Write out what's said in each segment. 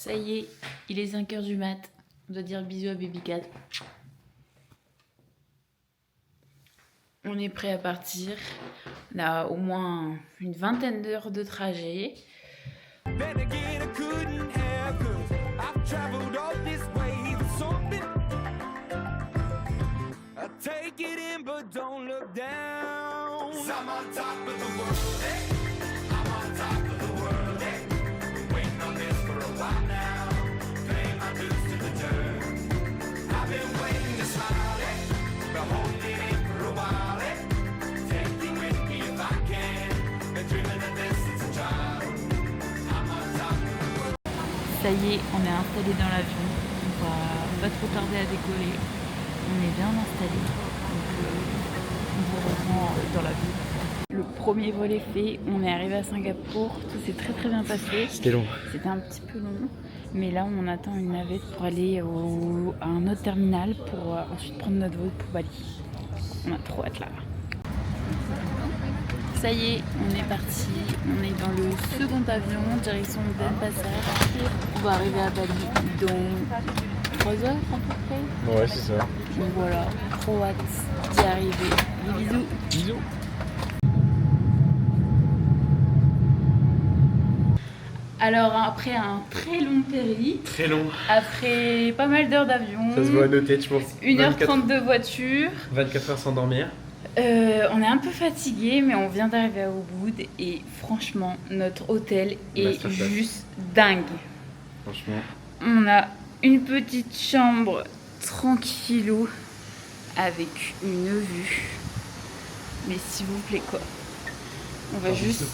Ça y est, il est 5h du mat. On doit dire bisous à Baby Cat. On est prêt à partir. On a au moins une vingtaine d'heures de trajet. Ça y est, on est installé dans l'avion. On va pas trop tarder à décoller. On est bien installé. Donc on vous reprend dans l'avion. Le premier vol est fait. On est arrivé à Singapour. Tout s'est très bien passé. C'était long. C'était un petit peu long. Mais là, on attend une navette pour aller à un autre terminal pour ensuite prendre notre vol pour Bali. On a trop hâte là. Ça y est, on est parti. On est dans le second avion, direction Denpasar. On va arriver à Bali dans 3 heures à peu près. Ouais, c'est ça. Donc voilà, trop hâte d'y arriver. Des bisous. Bisous. Alors après un très long périple, Très long. après pas mal d'heures d'avion, Ça se voit à nos têtes, je pense. 1h30 de voiture. 24 heures sans dormir. On est un peu fatigué, mais on vient d'arriver à Ubud et franchement, notre hôtel est juste dingue. Franchement. On a une petite chambre tranquillou avec une vue. Mais s'il vous plaît quoi. On va juste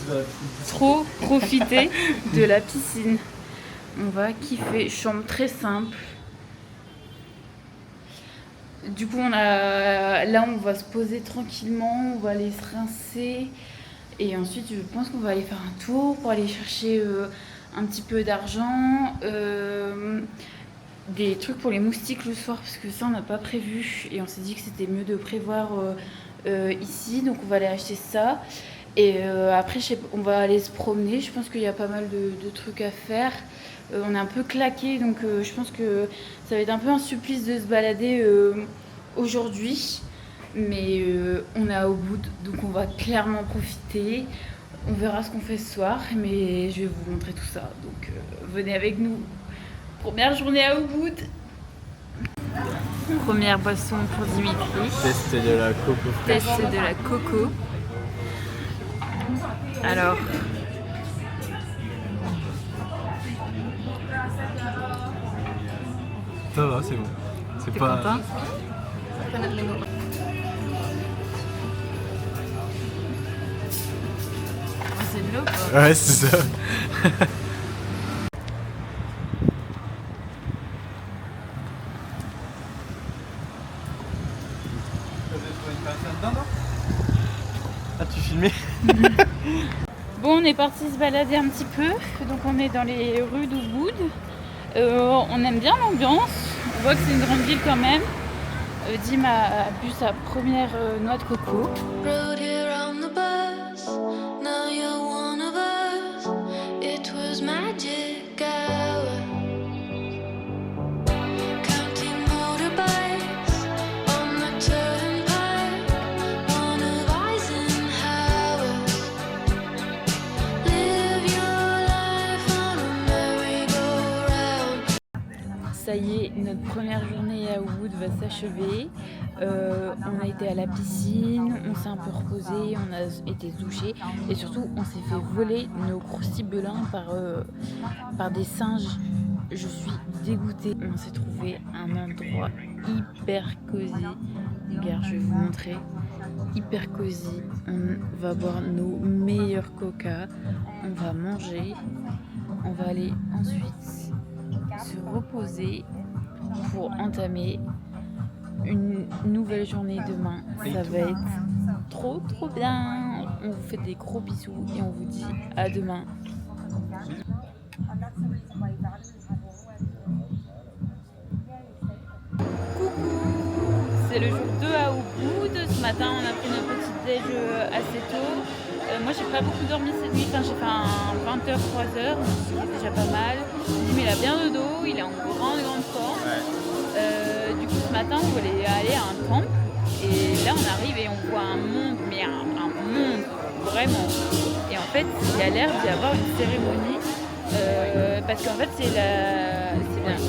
trop profiter de la piscine. On va kiffer. Chambre très simple. Du coup, là, on va se poser tranquillement, on va aller se rincer. Et ensuite, je pense qu'on va aller faire un tour pour aller chercher un petit peu d'argent. Des trucs pour les moustiques le soir, parce que ça, on n'a pas prévu. Et on s'est dit que c'était mieux de prévoir ici. Donc, on va aller acheter ça. Et après, on va aller se promener. Je pense qu'il y a pas mal de trucs à faire. On est un peu claqué, donc je pense que ça va être un peu un supplice de se balader aujourd'hui. Mais on est à Ubud, donc on va clairement profiter. On verra ce qu'on fait ce soir, mais je vais vous montrer tout ça. Donc venez avec nous. Première journée à Ubud. Première boisson pour Dimitri. Test de la coco. Test de la coco. Alors... Ça va, c'est bon. C'est T'es pas... content? C'est de l'eau quoi. Ouais, c'est ça. Ah, tu filmais? Bon, on est parti se balader un petit peu. Donc on est dans les rues d'Ubud. On aime bien l'ambiance. On voit que c'est une grande ville quand même. Dim a bu sa première noix de coco. Ça y est, notre première journée à Ubud va s'achever. On a été à la piscine, on s'est un peu reposé, on a été douché et surtout on s'est fait voler nos croustibelins par des singes. Je suis dégoûtée. On s'est trouvé un endroit hyper cosy. Regarde, je vais vous montrer. Hyper cosy. On va boire nos meilleurs coca. On va manger. On va aller ensuite se reposer pour entamer une nouvelle journée demain. Ça va être trop bien. On vous fait des gros bisous et on vous dit à demain. Coucou, c'est le jour 2 à Ubud. Ce matin on a pris notre petit déj assez tôt. Moi j'ai pas beaucoup dormi cette nuit, enfin, j'ai fait un 20h, 3h, c'est déjà pas mal. Mais il a bien de dos, il est en grande forme. Du coup ce matin on voulait aller à un temple et là on arrive et on voit un monde, mais un monde vraiment. Et en fait il y a l'air d'y avoir une cérémonie parce qu'en fait c'est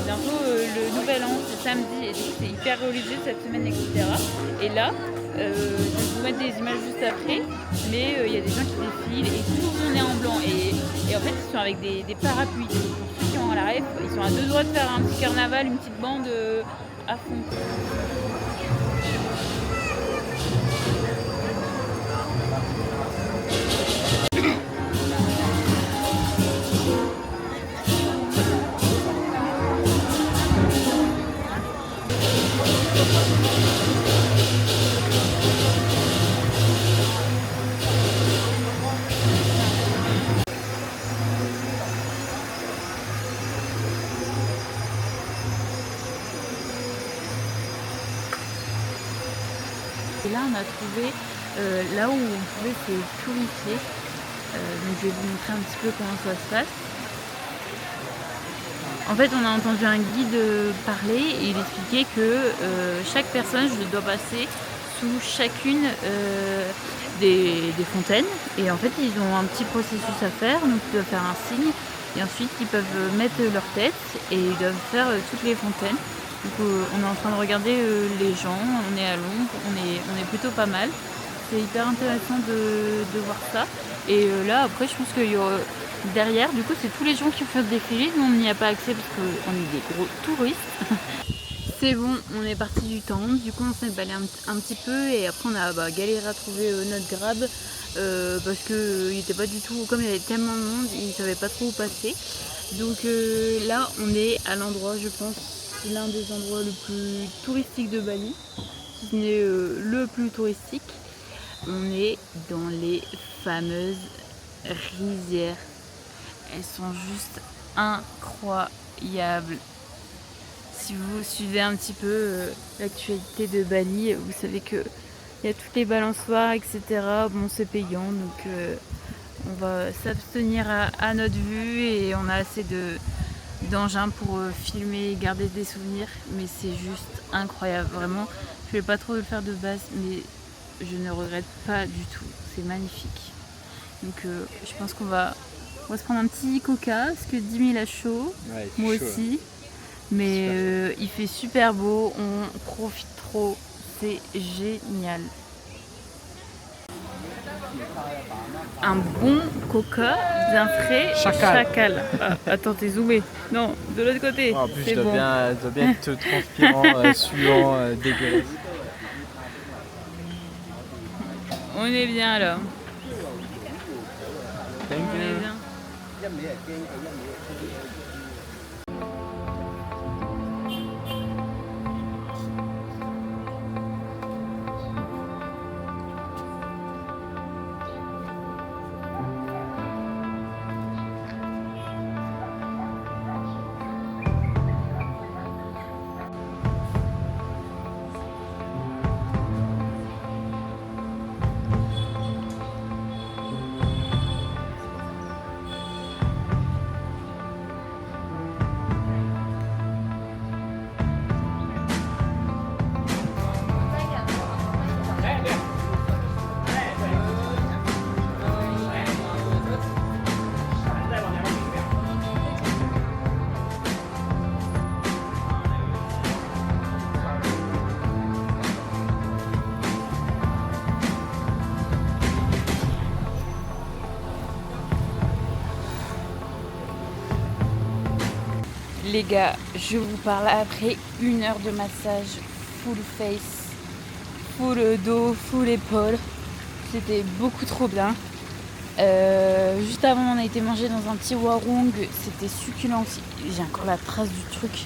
bientôt le nouvel an, c'est samedi et du coup c'est hyper religieux cette semaine, etc. Et là je vais vous mettre des images juste après, mais il y a des gens qui défilent et tout le monde est en blanc et en fait ils sont avec des parapluies. Pour ceux qui ont la ref, ils sont à deux doigts de faire un petit carnaval, une petite bande à fond. Et là on a trouvé là où on pouvait se purifier. Donc je vais vous montrer un petit peu comment ça se passe. En fait on a entendu un guide parler et il expliquait que chaque personne doit passer sous chacune des fontaines. Et en fait ils ont un petit processus à faire, donc ils doivent faire un signe et ensuite ils peuvent mettre leur tête et ils doivent faire toutes les fontaines. Donc on est en train de regarder les gens, on est à l'ombre, on est plutôt pas mal. C'est hyper intéressant de voir ça. Et là après je pense qu'il y aura derrière, du coup c'est tous les gens qui ont fait le défilé, nous on n'y a pas accès parce qu'on est des gros touristes. C'est bon, on est parti du temple, du coup on s'est baladé un petit peu et après on a galéré à trouver notre grab parce que il était pas du tout, comme il y avait tellement de monde, il savait pas trop où passer. Donc là on est à l'endroit, je pense, l'un des endroits le plus touristique de Bali, si ce n'est le plus touristique. On est dans les fameuses rizières. Elles sont juste incroyables. Si vous suivez un petit peu l'actualité de Bali, vous savez que il y a toutes les balançoires, etc. Bon, c'est payant, donc on va s'abstenir à notre vue et on a assez d'engins pour filmer et garder des souvenirs, mais c'est juste incroyable, vraiment. Je vais pas trop le faire de base, mais je ne regrette pas du tout, c'est magnifique. Donc je pense qu'on va se prendre un petit coca, parce que Dimi il a chaud, Ouais, moi chaud, aussi, mais il fait super beau, on profite trop, c'est génial. Un bon coca bien frais, chacal. Ah, attends, t'es zoomé. Non, de l'autre côté. En plus, c'est je dois bon. bien être transpirant, suant, dégueulasse. On est bien là. Thank On est you. bien. Les gars, je vous parle après 1 heure de massage full face, full dos, full épaule. C'était beaucoup trop bien. Juste avant, on a été manger dans un petit warung. C'était succulent aussi. J'ai encore la trace du truc.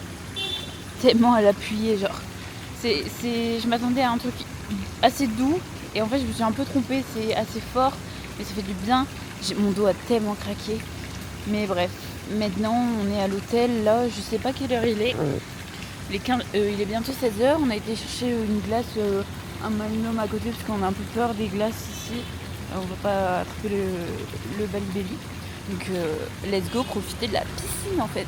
Tellement à l'appuyer, genre. Je m'attendais à un truc assez doux. Et en fait, je me suis un peu trompée. C'est assez fort, mais ça fait du bien. Mon dos a tellement craqué. Mais bref. Maintenant, on est à l'hôtel. Là, je sais pas quelle heure il est. Il est bientôt 16h. On a été chercher une glace, un magnum à côté, parce qu'on a un peu peur des glaces ici. on va pas attraper le balibelli. Donc let's go profiter de la piscine en fait.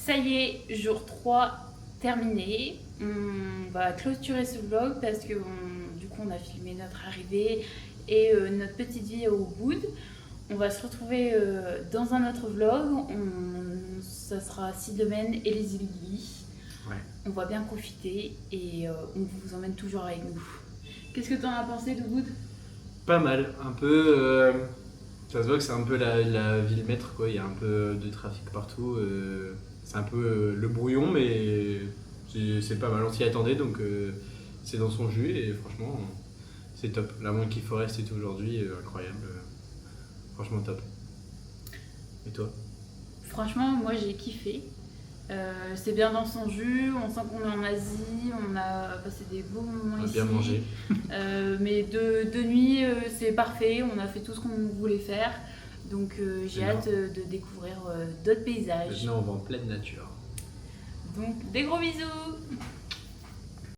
Ça y est, jour 3 terminé. On va clôturer ce vlog parce que du coup on a filmé notre arrivée et notre petite vie au Wood. On va se retrouver dans un autre vlog. Ça sera Sea-Domaine et les îles Gili. Ouais. On va bien profiter et on vous emmène toujours avec nous. Qu'est-ce que tu en as pensé de Wood? Pas mal, un peu. Ça se voit que c'est un peu la ville maître, quoi. Il y a un peu de trafic partout. C'est un peu le brouillon, mais c'est pas mal. On s'y attendait, donc c'est dans son jus et franchement, c'est top. La Monkey Forest est aujourd'hui incroyable. Franchement, top. Et toi? Franchement, moi j'ai kiffé. C'est bien dans son jus, on sent qu'on est en Asie, on a passé des beaux moments On a ici. bien mangé. Mais de nuit, c'est parfait, on a fait tout ce qu'on voulait faire. Donc j'ai hâte de découvrir d'autres paysages. Maintenant, on va en pleine nature. Donc des gros bisous!